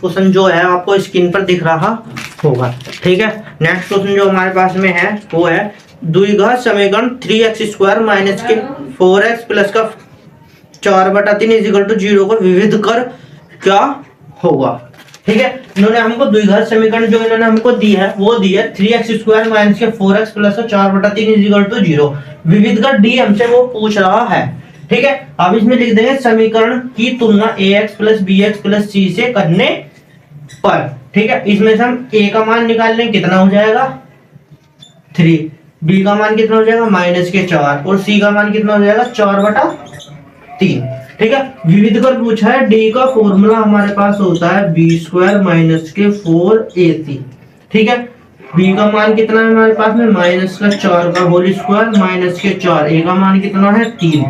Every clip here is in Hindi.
क्वेश्चन जो है आपको स्क्रीन पर दिख रहा होगा। ठीक है, नेक्स्ट क्वेश्चन जो हमारे पास में है वो है द्विघात समीकरण 3x² माइनस के 4x प्लस का 4/3 इजिकल टू 0 को विविध कर क्या होगा। ठीक है, इन्होंने हमको द्विघात समीकरण जो इन्होंने हमको दी है वो दी है 3x² माइनस के 4x प्लस का 4/3 इजिकल टू 0, विविध कर डी हमसे वो पूछ रहा है। ठीक है, अब इसमें लिख देंगे समीकरण की तुलना ax plus bx plus c से करने पर। ठीक है, इसमें से हम a का मान निकाल लें, कितना हो जाएगा 3, b का मान कितना हो जाएगा माइनस के 4 और c का मान कितना हो जाएगा 4/3। ठीक है, विविध कर पूछा है, डी का फॉर्मूला हमारे पास होता है b² माइनस के 4ac। ठीक है, b का मान कितना है हमारे पास में माइनस का 4 का होल स्क्वायर माइनस के 4, a का मान कितना है 3।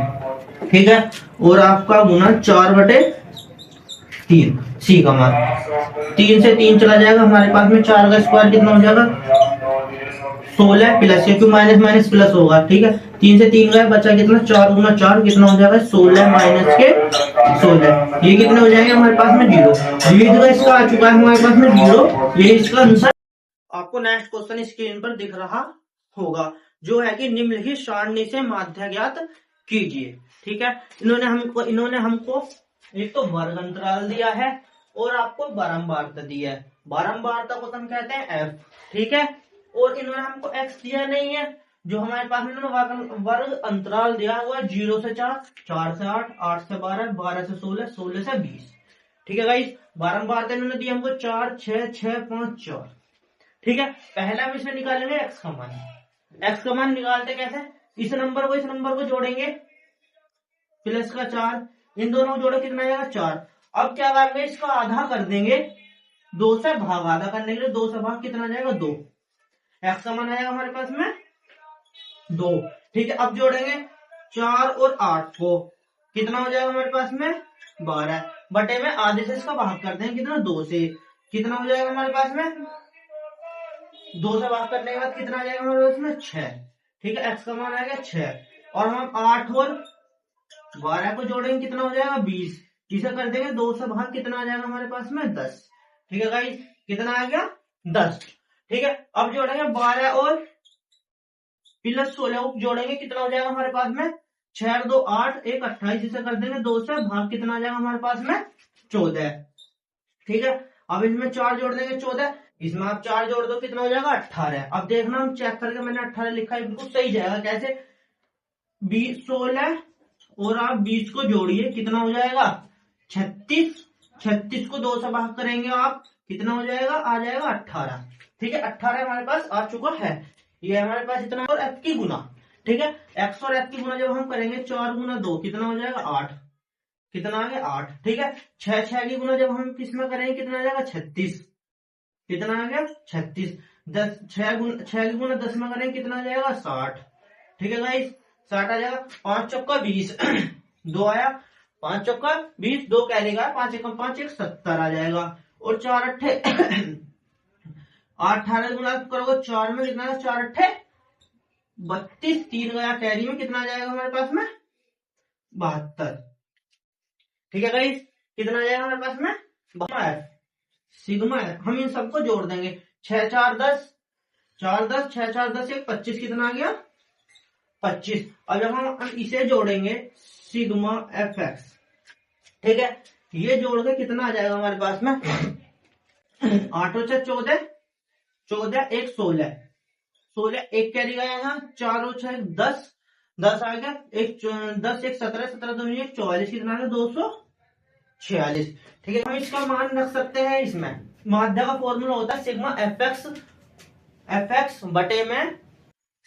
ठीक है, और आपका गुना 4/3, सी का मान 3 से 3 चला जाएगा, हमारे पास में 4 का स्क्वायर कितना हो जाएगा 16 प्लस, क्योंकि माइनस माइनस प्लस होगा। ठीक है, 3 से 3 गया, बचा कितना 4 गुना 4 कितना हो जाएगा 16 माइनस के 16, ये कितने हो जाएंगे हमारे पास में 0। विविध का इसका आ चुका है हमारे पास में 0, ये इसका आंसर। आपको नेक्स्ट क्वेश्चन स्क्रीन पर दिख रहा होगा जो है कि निम्नलिखित सारणी से माध्य ज्ञात कीजिए। ठीक है, इन्होंने हमको एक तो वर्ग अंतराल दिया है और आपको बारंबारता दी है। बारंबारता को हम कहते हैं f। ठीक है, और इन्होंने हमको x दिया नहीं है, जो हमारे पास में वर्ग अंतराल दिया हुआ है 0 से 4, 4 से 8, 8 से 12, 12 से 16, 16 से 20। ठीक है गाइस, बारंबारता इन्होंने दी हमको 4, 6, 6, 5, 4। ठीक है, पहला हम इसमें निकालेंगे x का मान। x का मान निकालते कैसे, इस नंबर को जोड़ेंगे प्लस का 4, इन दोनों को जोड़ो कितना आएगा 4। अब क्या करेंगे, इसका आधा कर देंगे 2 से भाग, आधा करने के लिए 2 से भाग कितना जाएगा 2, x का मान आएगा हमारे पास में 2। ठीक है, अब जोड़ेंगे 4 और 8 को, कितना हो जाएगा हमारे पास में 12 बटे में आधे से इसका भाग करते हैं कितना 2 से, कितना हो जाएगा हमारे पास में 2 से भाग करने के बाद कितना आ जाएगा हमारे पास में 6। ठीक है, x का मान आएगा 6 और हम 8 और 12 को जोड़ेंगे कितना हो जाएगा 20, इसे कर देंगे 2 से भाग कितना आ जाएगा हमारे पास में 10। ठीक है गाइस, कितना आ गया 10। ठीक है, अब जोड़ेंगे 12 और प्लस 16 को जोड़ेंगे कितना हो जाएगा हमारे पास में 6 और 2 8, 1 28, इसे कर देंगे 2 से भाग कितना आ जाएगा हमारे पास में 14। ठीक है, अब इसमें 4 जोड़ देंगे 14, इसमें आप 4 जोड़ दो कितना हो जाएगा 18। अब देखना हम चेक करके, मैंने 18 लिखा है, बिल्कुल सही जाएगा। कैसे 20 16 और आप 20 को जोड़िए कितना हो जाएगा 36, 36 को 2 से भाग करेंगे आप कितना हो जाएगा, आ जाएगा 18। ठीक है, 18 हमारे पास आ चुका है, ये हमारे पास इतना। और f की गुना, ठीक है, x और f की गुना जब हम करेंगे 4 गुना 2 कितना हो जाएगा 8, कितना आ गया 8। ठीक है, 6 की गुना जब हम किसमें करेंगे कितना आ जाएगा 36, कितना आ गया 36। 6 की गुना 10 में करेंगे कितना आ जाएगा 60। ठीक है गाइस, 60 आ जाएगा। 5 चौका 20 2 आया, 5 चौका 20 2 कैरी का 5 1 5 1 70 आ जाएगा। और 4 अट्ठे 18 गुना करोगे 4 में कितना है 4 अट्ठे 32, 3 गया कैरी में कितना आ जाएगा हमारे पास में 72। ठीक है गाइस, कितना आ जाएगा हमारे पास में सिग्मा है। हम इन सबको जोड़ देंगे 6 4 10, 4 10 6 4 10 1 25, कितना आ गया 25। अब जब हम इसे जोड़ेंगे सिग्मा एफ एक्स, ठीक है, ये जोड़ के कितना आ जाएगा हमारे पास में 8 और 6 14, 14 1 16, 16 1 कैरी गया यहाँ, 4 और 6 10, 10 आ गया, 10 1 17, 17 2 1 44, कितना आ गया 246। ठीक है, हम इसका मान रख सकते हैं, इसमें माध्य का फॉर्मूला होता है सिग्मा एफ एक्स बटे में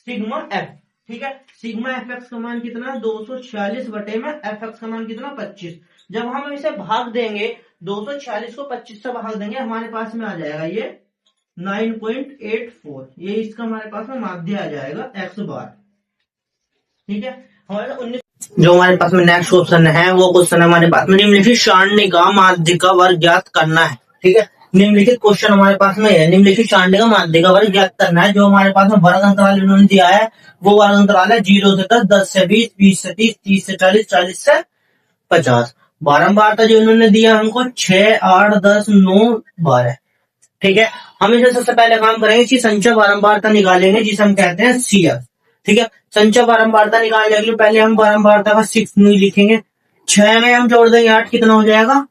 सिग्मा एफ। ठीक है, सिग्मा एफ एक्स का मान कितना 246 बटे में एफ एक्स का मान कितना 25। जब हम इसे भाग देंगे 246 को 25 से भाग देंगे, हमारे पास में आ जाएगा ये 9.84, ये इसका हमारे पास में माध्य आ जाएगा एक्स बार। ठीक है, हमारे 19 जो हमारे पास में नेक्स्ट क्वेश्चन है वो क्वेश्चन हमारे पास में निम्नलिखित सारणी का माध्य का वर्ग ज्ञात करना है। ठीक है, निम्नलिखित क्वेश्चन हमारे पास में है, निम्नलिखित सारणी का माध्य का वर्ग ज्ञात करना है। जो हमारे पास में वर्ग अंतराल इन्होंने दिया है वो वर्ग अंतराल है 0 से 10, 10 से 20, 20 से 30, 30 से 40, 40 से 50। बारंबारता जो इन्होंने दिया हमको 6, 8, 10, 9, 12। ठीक है, हम इसे सबसे पहले काम करेंगे कि संचय बारंबारता निकालेंगे जिसे हम कहते हैं CF। ठीक है, संचय बारंबारता निकालने के लिए पहले हम बारंबारता का 6 नहीं लिखेंगे। 6 में हम जोड़ देंगे 8, कितना हो जाएगा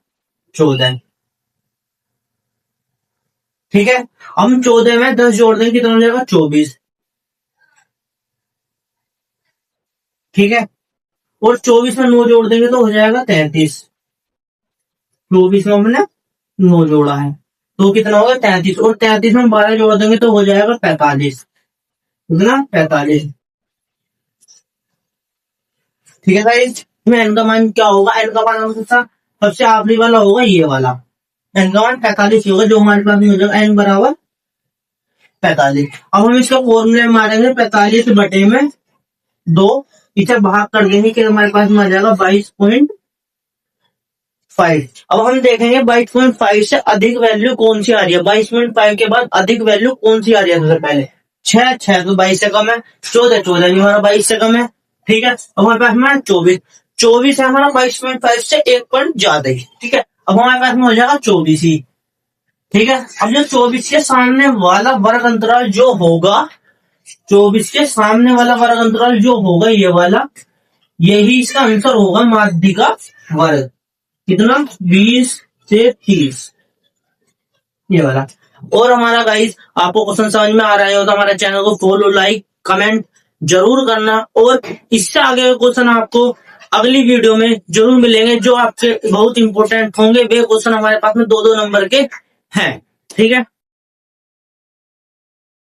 14। ठीक है, हम 14 में 10 जोड़ देंगे, कितना हो जाएगा 24। ठीक है, और 24 में 9 जोड़ देंगे तो हो जाएगा 33। 24 में हमने 9 जोड़ा है तो कितना होगा 33, और 33 में 12 जोड़ देंगे तो हो जाएगा 45। कितना 45। ठीक है गाइस, में एन का मान क्या होगा, एन का मान सबसे आखिरी वाला होगा ये वाला, एन का मान 45 होगा जो हमारे पास में हो जाएगा एन बराबर 45। अब हम इसका फॉर्मूले में मारेंगे 45 बटे में 2, इसे भाग कर देंगे कि हमारे पास में आ जाएगा 22.5। अब हम देखेंगे 22.5 से अधिक वैल्यू कौन सी आ रही है, 22.5 के बाद अधिक वैल्यू कौन सी आ रही है सबसे पहले 6, 6 तो 22 से कम है, 14, 14 भी हमारा 22 से कम है। ठीक है, अब हमारे पास में 24, 24 है हमारा 22.5 से 1 पॉइंट ज्यादा ही। ठीक है, अब हमारे पास में हो जाएगा 24 ही। ठीक है, अब जो 24 के सामने वाला वर्ग अंतराल जो होगा, 24 के सामने वाला वर्ग अंतराल जो होगा ये वाला, यही इसका आंसर होगा माध्य का वर्ग। कितना 20 से 30, ये वाला। और हमारा गाइस आपको क्वेश्चन समझ में आ रहा हो तो हमारे चैनल को फॉलो, लाइक, कमेंट जरूर करना, और इससे आगे क्वेश्चन आपको अगली वीडियो में जरूर मिलेंगे जो आपके बहुत इंपॉर्टेंट होंगे। वे क्वेश्चन हमारे पास में 2-2 नंबर के हैं। ठीक है।